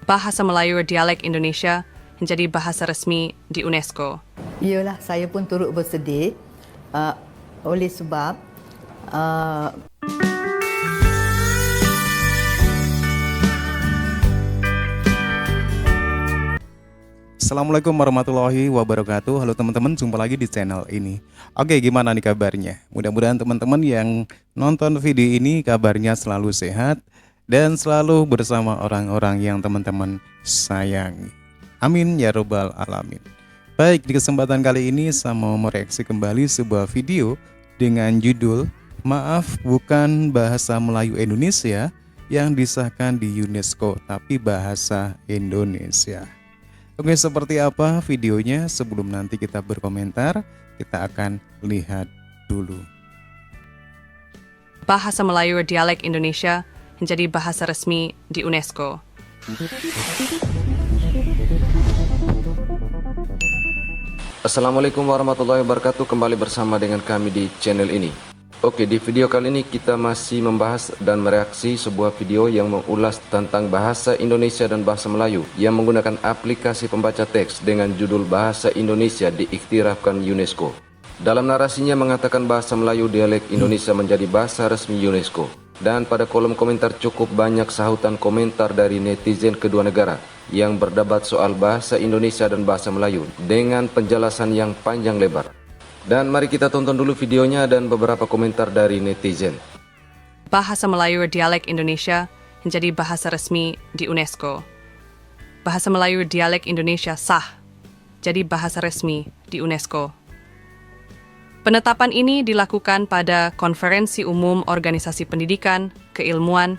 Bahasa Melayu dialek Indonesia menjadi bahasa resmi di UNESCO. Iyalah, saya pun turut bersedih oleh sebab Assalamualaikum warahmatullahi wabarakatuh. Halo teman-teman, jumpa lagi di channel ini. Oke, gimana nih kabarnya? Mudah-mudahan teman-teman yang nonton video ini kabarnya selalu sehat dan selalu bersama orang-orang yang teman-teman sayangi. Amin ya robbal alamin. Baik, di kesempatan kali ini saya mau mereaksi kembali sebuah video dengan judul "Maaf, bukan bahasa Melayu Indonesia yang disahkan di UNESCO, tapi bahasa Indonesia." Oke, seperti apa videonya? Sebelum nanti kita berkomentar, kita akan lihat dulu. Bahasa Melayu dialek Indonesia menjadi bahasa resmi di UNESCO. Assalamualaikum warahmatullahi wabarakatuh. Kembali bersama dengan kami di channel ini. Oke, di video kali ini kita masih membahas dan mereaksi sebuah video yang mengulas tentang bahasa Indonesia dan bahasa Melayu yang menggunakan aplikasi pembaca teks dengan judul Bahasa Indonesia diiktirafkan UNESCO. Dalam narasinya mengatakan bahasa Melayu dialek Indonesia menjadi bahasa resmi UNESCO. Dan pada kolom komentar cukup banyak sahutan komentar dari netizen kedua negara yang berdebat soal bahasa Indonesia dan bahasa Melayu dengan penjelasan yang panjang lebar. Dan mari kita tonton dulu videonya dan beberapa komentar dari netizen. Bahasa Melayu dialek Indonesia menjadi bahasa resmi di UNESCO. Bahasa Melayu dialek Indonesia sah jadi bahasa resmi di UNESCO. Penetapan ini dilakukan pada Konferensi Umum Organisasi Pendidikan, Keilmuan,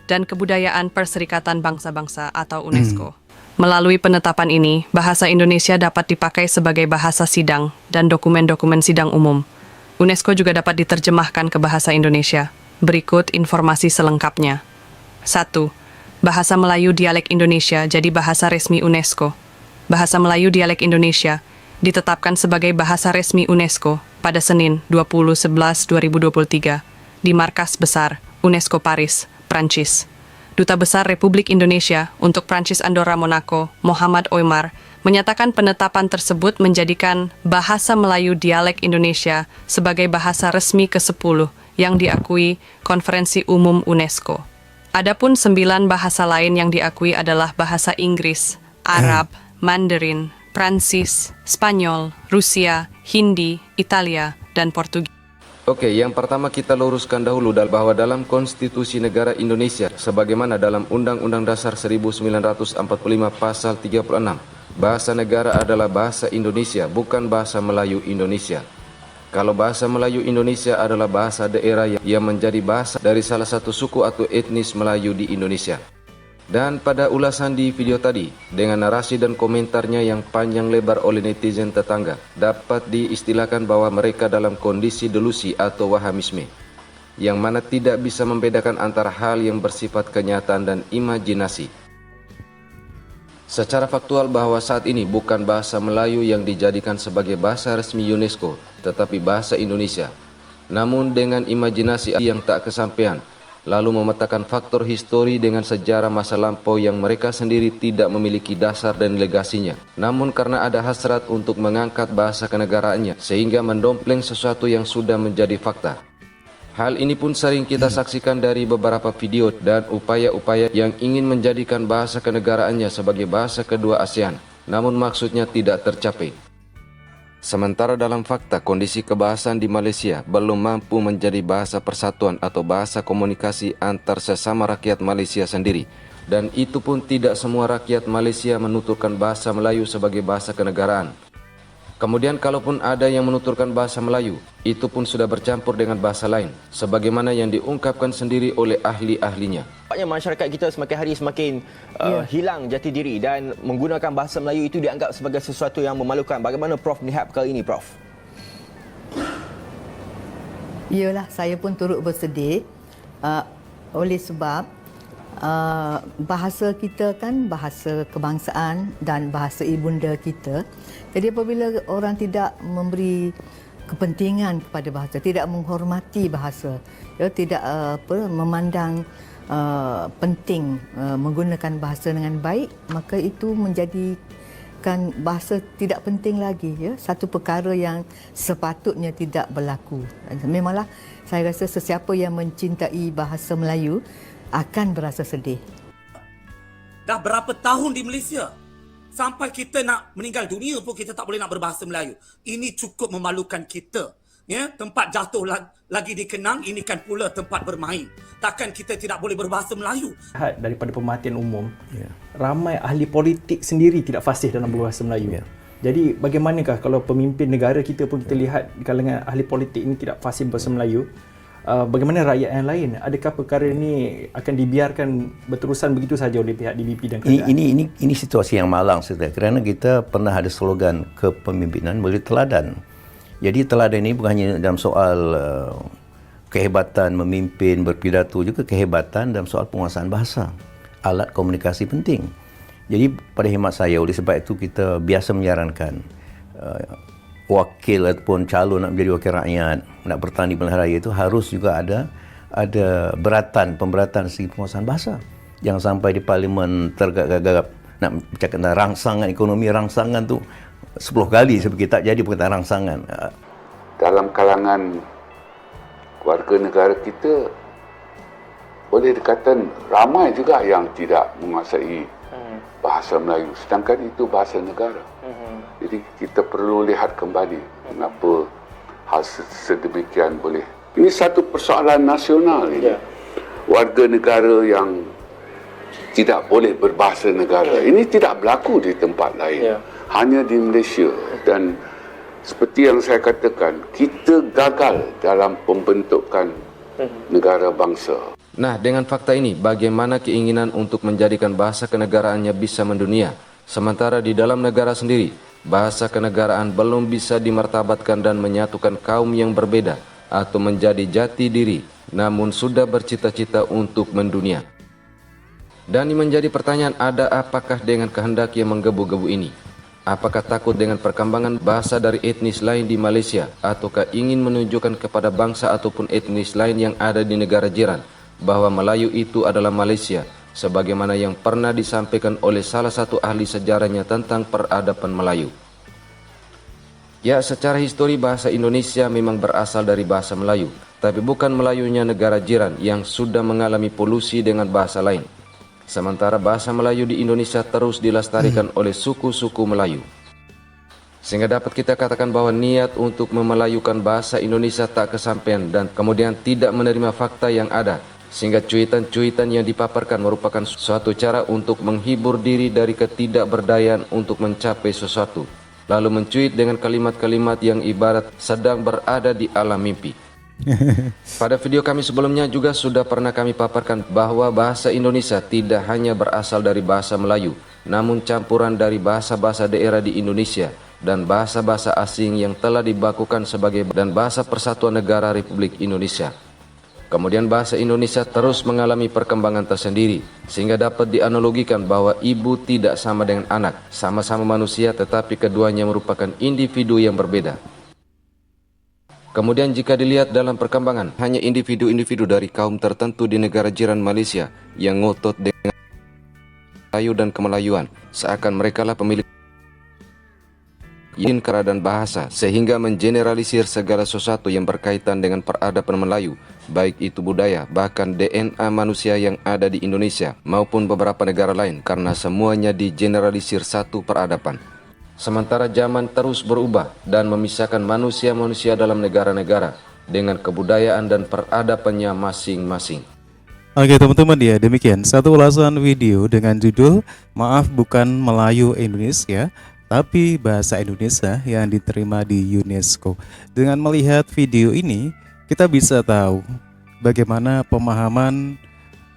dan Kebudayaan Perserikatan Bangsa-Bangsa atau UNESCO. Melalui penetapan ini, bahasa Indonesia dapat dipakai sebagai bahasa sidang dan dokumen-dokumen sidang umum. UNESCO juga dapat diterjemahkan ke bahasa Indonesia. Berikut informasi selengkapnya. 1. Bahasa Melayu dialek Indonesia jadi bahasa resmi UNESCO. Bahasa Melayu dialek Indonesia ditetapkan sebagai bahasa resmi UNESCO pada Senin 20/11/2023 di Markas Besar UNESCO Paris, Prancis. Duta Besar Republik Indonesia untuk Prancis Andorra Monaco, Muhammad Oimar, menyatakan penetapan tersebut menjadikan bahasa Melayu dialek Indonesia sebagai bahasa resmi ke-10 yang diakui Konferensi Umum UNESCO. Adapun 9 bahasa lain yang diakui adalah bahasa Inggris, Arab, Mandarin, Prancis, Spanyol, Rusia, Hindi, Italia, dan Portugis. Oke, yang pertama kita luruskan dahulu bahwa dalam Konstitusi Negara Indonesia sebagaimana dalam Undang-Undang Dasar 1945 Pasal 36, bahasa negara adalah bahasa Indonesia, bukan bahasa Melayu Indonesia. Kalau bahasa Melayu Indonesia adalah bahasa daerah yang menjadi bahasa dari salah satu suku atau etnis Melayu di Indonesia. Dan pada ulasan di video tadi, dengan narasi dan komentarnya yang panjang lebar oleh netizen tetangga, dapat diistilahkan bahwa mereka dalam kondisi delusi atau wahamisme, yang mana tidak bisa membedakan antara hal yang bersifat kenyataan dan imajinasi. Secara faktual bahwa saat ini bukan bahasa Melayu yang dijadikan sebagai bahasa resmi UNESCO, tetapi bahasa Indonesia. Namun dengan imajinasi yang tak kesampaian, lalu memetakan faktor histori dengan sejarah masa lampau yang mereka sendiri tidak memiliki dasar dan legasinya. Namun karena ada hasrat untuk mengangkat bahasa kenegaraannya, sehingga mendompleng sesuatu yang sudah menjadi fakta. Hal ini pun sering kita saksikan dari beberapa video dan upaya-upaya yang ingin menjadikan bahasa kenegaraannya sebagai bahasa kedua ASEAN, namun maksudnya tidak tercapai. Sementara dalam fakta, kondisi kebahasaan di Malaysia belum mampu menjadi bahasa persatuan atau bahasa komunikasi antar sesama rakyat Malaysia sendiri. Dan itu pun tidak semua rakyat Malaysia menuturkan bahasa Melayu sebagai bahasa kenegaraan. Kemudian kalaupun ada yang menuturkan bahasa Melayu, itu pun sudah bercampur dengan bahasa lain, sebagaimana yang diungkapkan sendiri oleh ahli-ahlinya. Nampaknya masyarakat kita semakin hari semakin hilang jati diri dan menggunakan bahasa Melayu itu dianggap sebagai sesuatu yang memalukan. Bagaimana Prof melihat kali ini, Prof? iyalah, saya pun turut bersedih oleh sebab bahasa kita kan bahasa kebangsaan dan bahasa ibunda kita. Jadi apabila orang tidak memberi kepentingan kepada bahasa, tidak menghormati bahasa, ya, tidak memandang penting menggunakan bahasa dengan baik, maka itu menjadikan bahasa tidak penting lagi, ya, satu perkara yang sepatutnya tidak berlaku. Memanglah saya rasa sesiapa yang mencintai bahasa Melayu akan berasa sedih. Dah berapa tahun di Malaysia sampai kita nak meninggal dunia pun kita tak boleh nak berbahasa Melayu. Ini cukup memalukan kita. Ya, tempat jatuh lagi dikenang, ini kan pula tempat bermain. Takkan kita tidak boleh berbahasa Melayu? Daripada pemerhatian umum, ramai ahli politik sendiri tidak fasih dalam berbahasa Melayu. Jadi bagaimanakah kalau pemimpin negara kita pun kita lihat di kalangan ahli politik ini tidak fasih berbahasa Melayu? Bagaimana rakyat yang lain? Adakah perkara ini akan dibiarkan berterusan begitu saja oleh pihak DBP dan kerajaan? Ini situasi yang malang sebenarnya, kerana kita pernah ada slogan kepemimpinan melalui teladan. Jadi teladan ini bukan hanya dalam soal kehebatan memimpin, berpidato, juga kehebatan dalam soal penguasaan bahasa. Alat komunikasi penting. Jadi pada khidmat saya, oleh sebab itu kita biasa menyarankan wakil ataupun calon nak menjadi wakil rakyat, nak bertahan di pilihan raya itu harus juga ada pemberatan segi penguasaan bahasa. Jangan sampai di parlimen tergagap-gagap nak bercakap tentang rangsangan ekonomi, rangsangan tu 10 kali seperti tak jadi perkataan rangsangan. Dalam kalangan warga negara kita, boleh dikatakan ramai juga yang tidak menguasai bahasa Melayu, sedangkan itu bahasa negara. Jadi kita perlu lihat kembali mengapa hal sedemikian boleh. Ini satu persoalan nasional ini. Warga negara yang tidak boleh berbahasa negara. Ini tidak berlaku di tempat lain. Hanya di Malaysia. Dan seperti yang saya katakan, kita gagal dalam pembentukan negara bangsa. Nah, dengan fakta ini, bagaimana keinginan untuk menjadikan bahasa kenegaraannya bisa mendunia, sementara di dalam negara sendiri, bahasa kenegaraan belum bisa dimartabatkan dan menyatukan kaum yang berbeda atau menjadi jati diri, namun sudah bercita-cita untuk mendunia. Dan menjadi pertanyaan, ada apakah dengan kehendak yang menggebu-gebu ini? Apakah takut dengan perkembangan bahasa dari etnis lain di Malaysia, ataukah ingin menunjukkan kepada bangsa ataupun etnis lain yang ada di negara jiran bahwa Melayu itu adalah Malaysia, sebagaimana yang pernah disampaikan oleh salah satu ahli sejarahnya tentang peradaban Melayu? Ya, secara histori bahasa Indonesia memang berasal dari bahasa Melayu, tapi bukan Melayunya negara jiran yang sudah mengalami polusi dengan bahasa lain. Sementara bahasa Melayu di Indonesia terus dilestarikan oleh suku-suku Melayu. Sehingga dapat kita katakan bahwa niat untuk memelayukan bahasa Indonesia tak kesampaian dan kemudian tidak menerima fakta yang ada. Sehingga cuitan-cuitan yang dipaparkan merupakan suatu cara untuk menghibur diri dari ketidakberdayaan untuk mencapai sesuatu. Lalu mencuit dengan kalimat-kalimat yang ibarat sedang berada di alam mimpi. Pada video kami sebelumnya juga sudah pernah kami paparkan bahwa bahasa Indonesia tidak hanya berasal dari bahasa Melayu, namun campuran dari bahasa-bahasa daerah di Indonesia dan bahasa-bahasa asing yang telah dibakukan sebagai dan bahasa Persatuan Negara Republik Indonesia. Kemudian bahasa Indonesia terus mengalami perkembangan tersendiri, sehingga dapat dianalogikan bahwa ibu tidak sama dengan anak, sama-sama manusia tetapi keduanya merupakan individu yang berbeda. Kemudian jika dilihat dalam perkembangan, hanya individu-individu dari kaum tertentu di negara jiran Malaysia yang ngotot dengan Melayu dan kemelayuan, seakan merekalah pemilik keadaan bahasa, sehingga mengeneralisir segala sesuatu yang berkaitan dengan peradaban Melayu, baik itu budaya, bahkan DNA manusia yang ada di Indonesia maupun beberapa negara lain, karena semuanya digeneralisir satu peradaban. Sementara zaman terus berubah dan memisahkan manusia-manusia dalam negara-negara dengan kebudayaan dan peradabannya masing-masing. Oke teman-teman, ya demikian satu ulasan video dengan judul Maaf Bukan Melayu Indonesia, tapi Bahasa Indonesia yang diterima di UNESCO. Dengan melihat video ini, kita bisa tahu bagaimana pemahaman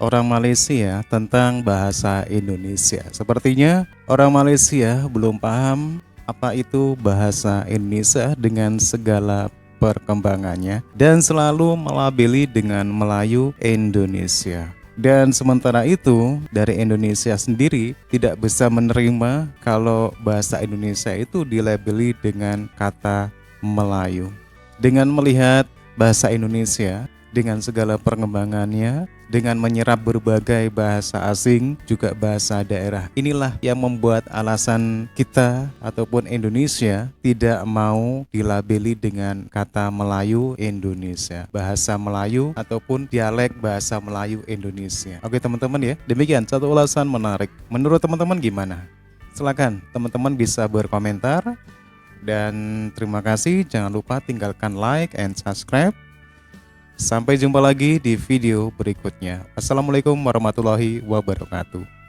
orang Malaysia tentang bahasa Indonesia. Sepertinya orang Malaysia belum paham apa itu bahasa Indonesia dengan segala perkembangannya dan selalu melabeli dengan Melayu Indonesia. Dan sementara itu dari Indonesia sendiri tidak bisa menerima kalau bahasa Indonesia itu dilabeli dengan kata Melayu. Dengan melihat bahasa Indonesia dengan segala perkembangannya dengan menyerap berbagai bahasa asing, juga bahasa daerah. Inilah yang membuat alasan kita ataupun Indonesia tidak mau dilabeli dengan kata Melayu Indonesia, bahasa Melayu ataupun dialek bahasa Melayu Indonesia. Oke teman-teman ya, demikian satu ulasan menarik. Menurut teman-teman gimana? Silakan teman-teman bisa berkomentar. Dan terima kasih, jangan lupa tinggalkan like and subscribe. Sampai jumpa lagi di video berikutnya. Assalamualaikum warahmatullahi wabarakatuh.